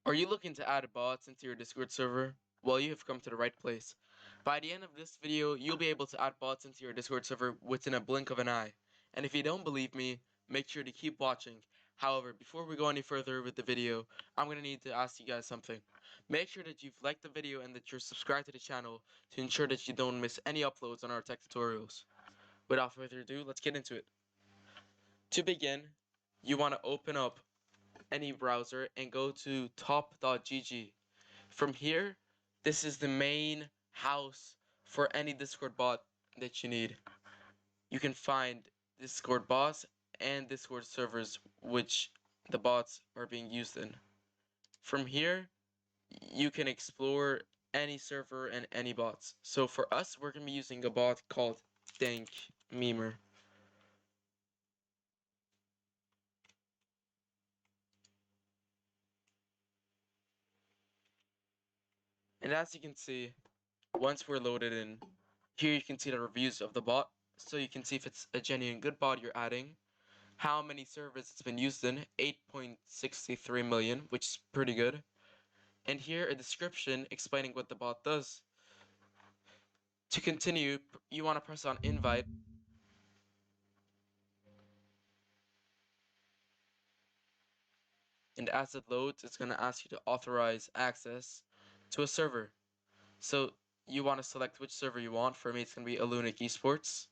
Are you looking to add bots into your Discord server? Well, you have come to the right place. By the end of this video, you'll be able to add bots into your Discord server within a blink of an eye. And if you don't believe me, make sure to keep watching. However, before we go any further with the video, I'm going to need to ask you guys something. Make sure that you've liked the video and that you're subscribed to the channel to ensure that you don't miss any uploads on our tech tutorials. Without further ado, let's get into it. To begin, you want to open up any browser and go to top.gg. From here, this is the main house for any Discord bot that you need. You can find Discord bots and Discord servers which the bots are being used in. From here, you can explore any server and any bots. So for us, we're going to be using a bot called Dank Memer. And as you can see, once we're loaded in, here you can see the reviews of the bot. So you can see if it's a genuine good bot you're adding, how many servers it's been used in, 8.63 million, which is pretty good. And here a description explaining what the bot does. To continue, you want to press on invite. And as it loads, it's going to ask you to authorize access to a server. So you want to select which server you want. For me, it's going to be Alunic Esports.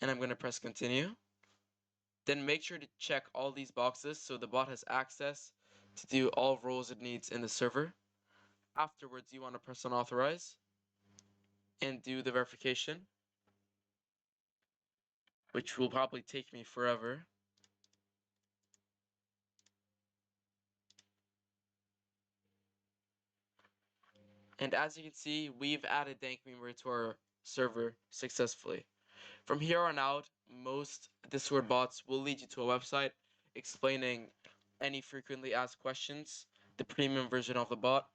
And I'm going to press continue. Then make sure to check all these boxes so the bot has access to do all roles it needs in the server. Afterwards, you want to press on authorize and do the verification, which will probably take me forever. And as you can see, we've added Dank Memer to our server successfully. From here on out, most Discord bots will lead you to a website explaining any frequently asked questions, the premium version of the bot,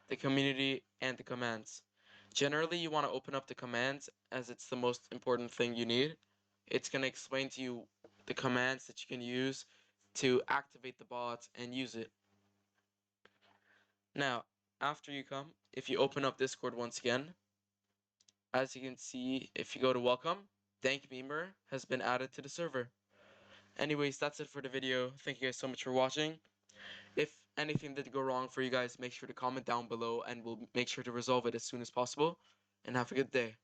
the community, and the commands. Generally, you want to open up the commands as it's the most important thing you need. It's going to explain to you the commands that you can use to activate the bot and use it. Now, after you come, if you open up Discord once again, as you can see, if you go to welcome, Dank Memer has been added to the server. Anyways, that's it for the video. Thank you guys so much for watching. If anything did go wrong for you guys, make sure to comment down below and we'll make sure to resolve it as soon as possible. And have a good day.